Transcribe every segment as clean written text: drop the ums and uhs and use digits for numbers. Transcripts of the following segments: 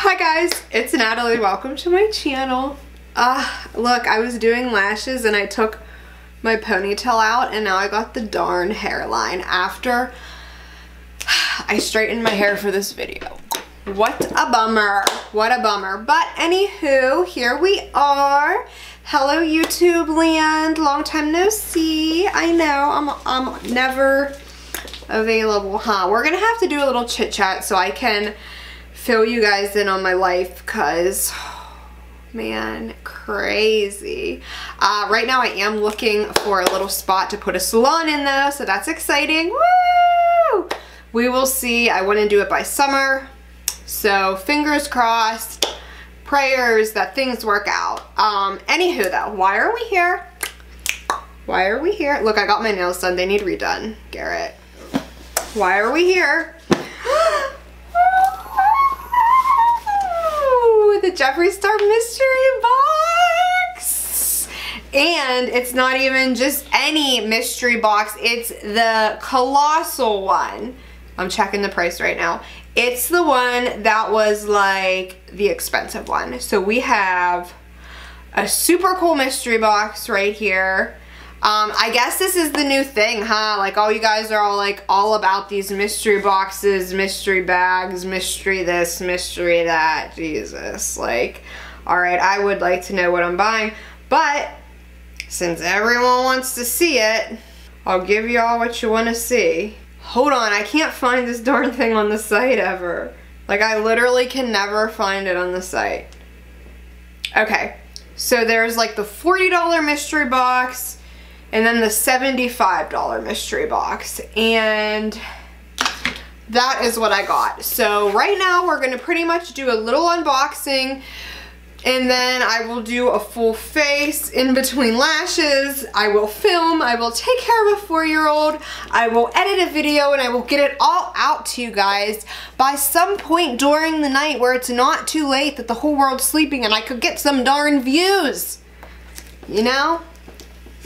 Hi guys, it's Natalie. Welcome to my channel. Look, I was doing lashes and I took my ponytail out and now I got the darn hairline after I straightened my hair for this video. What a bummer. What a bummer. But anywho, here we are. Hello YouTube land. Long time no see. I know, I'm never available, huh? We're gonna have to do a little chit chat so I can fill you guys in on my life, cause man, crazy. Right now I am looking for a little spot to put a salon in though, so that's exciting. Woo! We will see. I want to do it by summer, so fingers crossed, prayers that things work out. Anywho though, why are we here? Why are we here? Look, I got my nails done. They need redone, Garrett. Why are we here? The Jeffree Star mystery box, and it's not even just any mystery box, it's the colossal one. I'm checking the price right now. It's the one that was like the expensive one. So we have a super cool mystery box right here. I guess this is the new thing, huh? Like all you guys are all about these mystery boxes, mystery bags, mystery this, mystery that. Jesus, like, all right, I would like to know what I'm buying, but since everyone wants to see it, I'll give y'all what you want to see. Hold on, I can't find this darn thing on the site ever. Like, I literally can never find it on the site. Okay, so there's like the $40 mystery box, and then the $75 mystery box, and that is what I got. So right now we're gonna pretty much do a little unboxing, and then I will do a full face in between lashes. I will film, I will take care of a 4-year-old, I will edit a video, and I will get it all out to you guys by some point during the night where it's not too late, that the whole world's sleeping, and I could get some darn views, you know?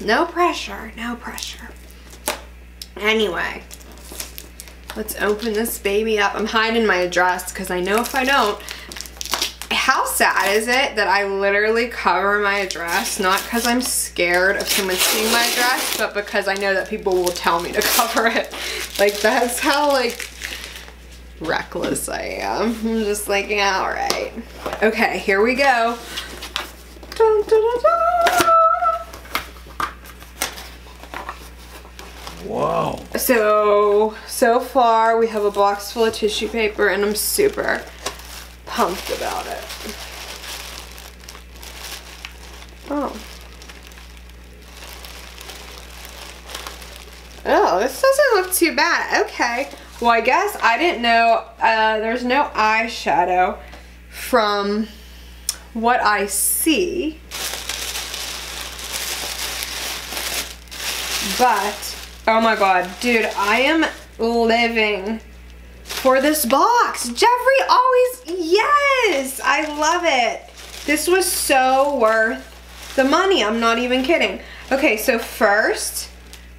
No pressure, no pressure. Anyway, let's open this baby up. I'm hiding my address because I know if I don't, how sad is it that I literally cover my address, not because I'm scared of someone seeing my address, but because I know that people will tell me to cover it. Like, that's how, like, reckless I am. I'm just like, yeah, all right. Okay, here we go. Dun, dun, dun, dun. Whoa. So far we have a box full of tissue paper and I'm super pumped about it. Oh, this doesn't look too bad. Okay. Well, I guess I didn't know there's no eyeshadow from what I see. But oh my god, dude, I am living for this box. Jeffree always, yes, I love it. This was so worth the money, I'm not even kidding. Okay, so first,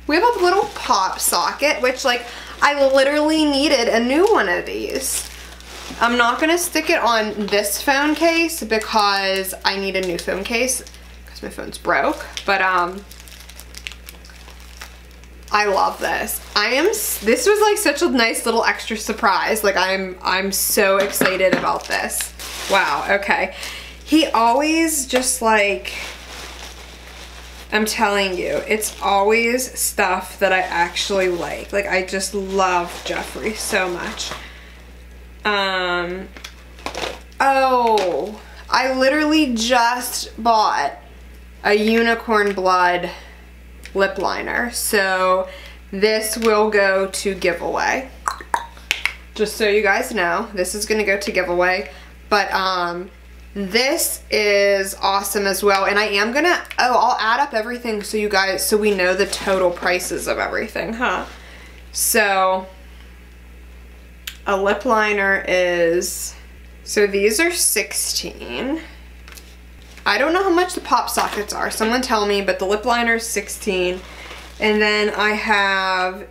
we have a little pop socket, which, like, I literally needed a new one of these. I'm not gonna stick it on this phone case because I need a new phone case because my phone's broke, but I love this. This was like such a nice little extra surprise. Like, I'm so excited about this. Wow, okay. He always just, like, I'm telling you, it's always stuff that I actually like. Like, I just love Jeffree so much. Oh, I literally just bought a unicorn blood lip liner, so this will go to giveaway. Just so you guys know, this is gonna go to giveaway, but this is awesome as well, and I am gonna, I'll add up everything so you guys, so we know the total prices of everything, huh? So a lip liner is, so these are 16. I don't know how much the pop sockets are. Someone tell me, but the lip liner is 16. And then I have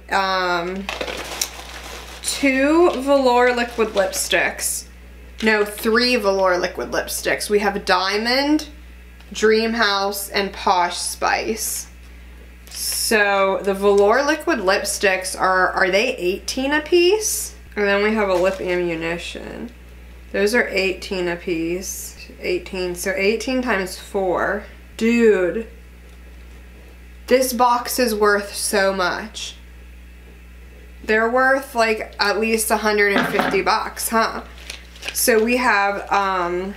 2 velour liquid lipsticks no, 3 velour liquid lipsticks. We have Diamond, Dream House, and Posh Spice. So the velour liquid lipsticks are they 18 a piece? And then we have a lip ammunition. Those are 18 a piece. 18, so 18 times 4. Dude, this box is worth so much. They're worth like at least 150 bucks, huh? So we have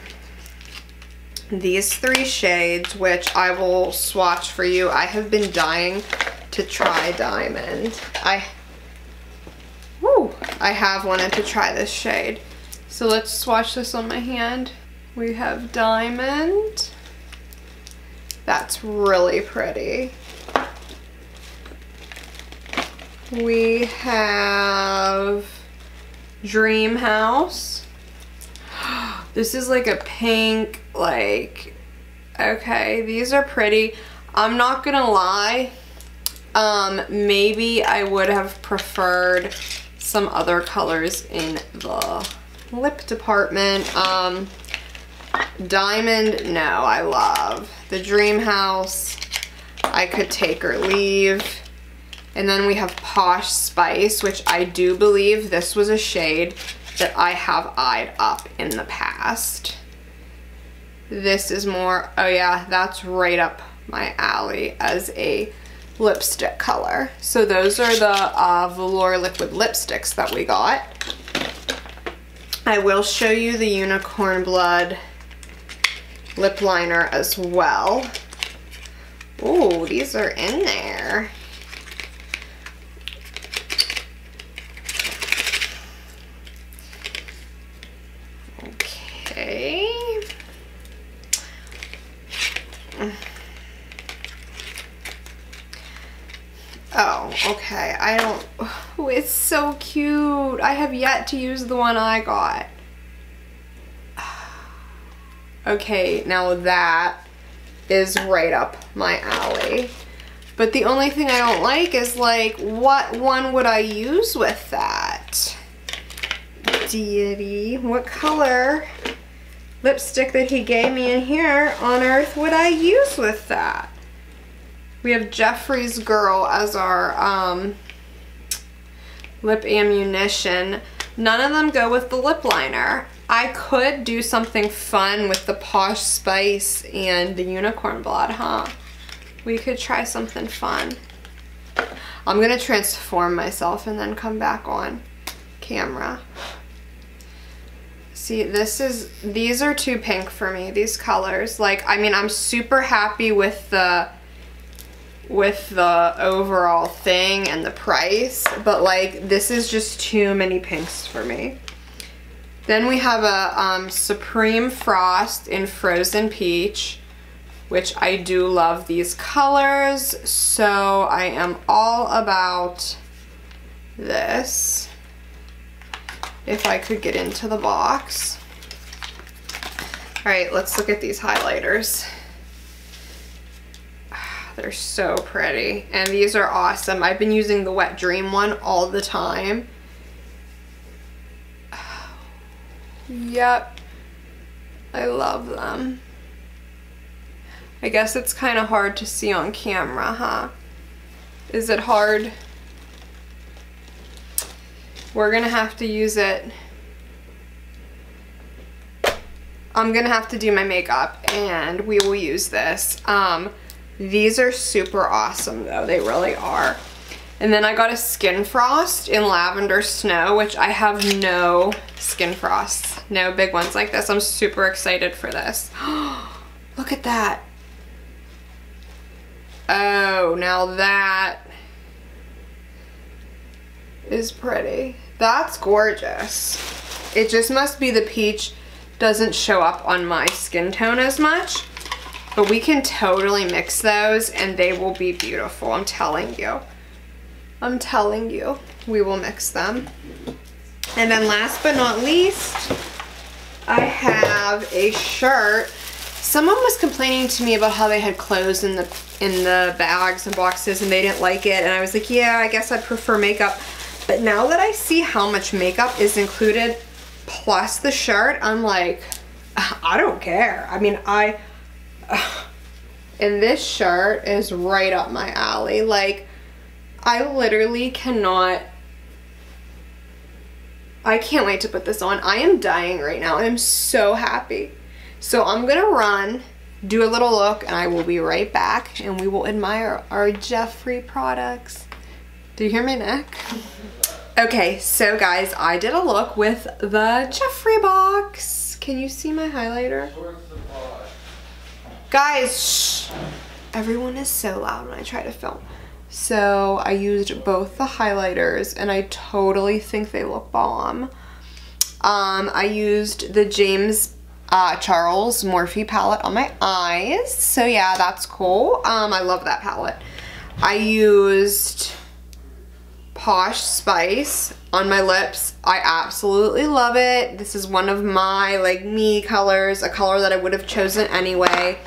these 3 shades, which I will swatch for you. I have been dying to try Diamond. I have wanted to try this shade. So let's swatch this on my hand. We have Diamond. That's really pretty. We have Dream House. This is like a pink, like, okay, these are pretty. I'm not gonna lie, maybe I would have preferred some other colors in the lip department. Diamond, no, I love. The Dream House, I could take or leave. And then we have Posh Spice, which I do believe this was a shade that I have eyed up in the past. This is more, oh yeah, that's right up my alley as a lipstick color. So those are the velour liquid lipsticks that we got. I will show you the Unicorn Blood lip liner as well. Ooh, these are in there. Okay. Oh, okay. I don't... Oh, it's so cute. I have yet to use the one I got. Okay, now that is right up my alley. But the only thing I don't like is, like, what one would I use with that? Deity. What color lipstick that he gave me in here on earth would I use with that? We have Jeffree's Girl as our lip ammunition. None of them go with the lip liner. I could do something fun with the Posh Spice and the Unicorn Blood, huh? We could try something fun. I'm gonna transform myself and then come back on camera. See, these are too pink for me, these colors. Like, I mean, I'm super happy with the overall thing and the price, but like, this is just too many pinks for me. Then we have a Supreme Frost in Frozen Peach, which I do love these colors, so I am all about this. If I could get into the box. All right, let's look at these highlighters. They're so pretty, and these are awesome. I've been using the Wet Dream one all the time. Yep, I love them. I guess it's kind of hard to see on camera, huh? Is it hard? We're gonna have to use it. I'm gonna have to do my makeup and we will use this. These are super awesome though, they really are. And then I got a Skin Frost in Lavender Snow, which I have no Skin Frosts, no big ones like this. I'm super excited for this. Look at that. Oh, now that is pretty. That's gorgeous. It just must be the peach doesn't show up on my skin tone as much, but we can totally mix those and they will be beautiful. I'm telling you. I'm telling you, we will mix them. And then last but not least, I have a shirt. Someone was complaining to me about how they had clothes in the bags and boxes and they didn't like it, and I was like, yeah, I guess I prefer makeup. But now that I see how much makeup is included plus the shirt, I'm like, I don't care. I mean, and this shirt is right up my alley. Like, I literally cannot, I can't wait to put this on. I am dying right now. I'm so happy. So I'm gonna run, do a little look, and I will be right back, and we will admire our JEFFREE products. Do you hear my neck? Okay, so guys, I did a look with the JEFFREE box. Can you see my highlighter? Guys, shh. Everyone is so loud when I try to film. So I used both the highlighters and I totally think they look bomb. I used the James Charles Morphe palette on my eyes. So yeah, that's cool. I love that palette. I used Posh Spice on my lips. I absolutely love it. This is one of my like me colors, a color that I would have chosen anyway.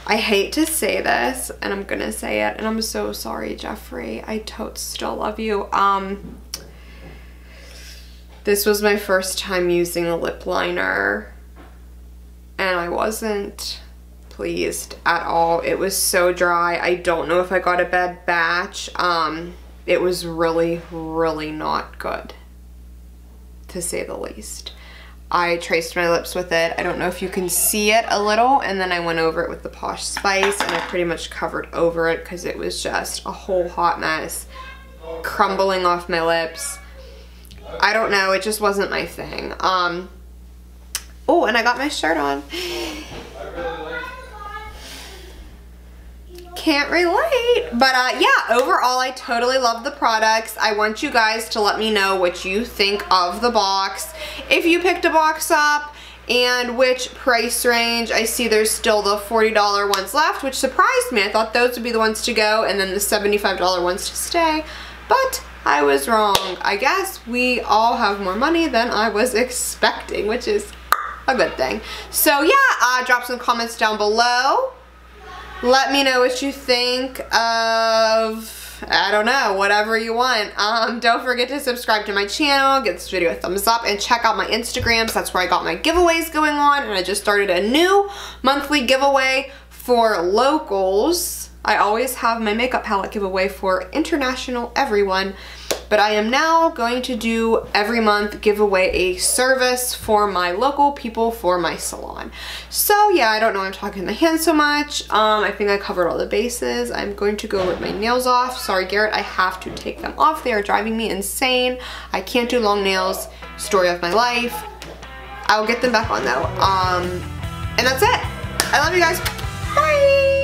I hate to say this, and I'm gonna say it, and I'm so sorry, JEFFREE. I totes still love you. This was my first time using a lip liner, and I wasn't pleased at all. It was so dry. I don't know if I got a bad batch. It was really, really not good, to say the least. I traced my lips with it. I don't know if you can see it a little, and then I went over it with the Posh Spice, and I pretty much covered over it because it was just a whole hot mess, crumbling off my lips. I don't know, it just wasn't my thing. Oh, and I got my shirt on. Can't relate, but yeah, overall I totally love the products. I want you guys to let me know what you think of the box, if you picked a box up, and which price range. I see there's still the $40 ones left, which surprised me. I thought those would be the ones to go and then the $75 ones to stay, but I was wrong. I guess we all have more money than I was expecting, which is a good thing. So yeah, drop some comments down below. Let me know what you think of, I don't know, whatever you want. Don't forget to subscribe to my channel, give this video a thumbs up, and check out my Instagrams. That's where I got my giveaways going on, and I just started a new monthly giveaway for locals. I always have my makeup palette giveaway for international everyone, but I am now going to do every month give away a service for my local people for my salon. So yeah, I don't know, I'm talking in the hand so much. I think I covered all the bases. I'm going to go rip my nails off. Sorry, Garrett, I have to take them off. They are driving me insane. I can't do long nails. Story of my life. I will get them back on though. And that's it. I love you guys. Bye.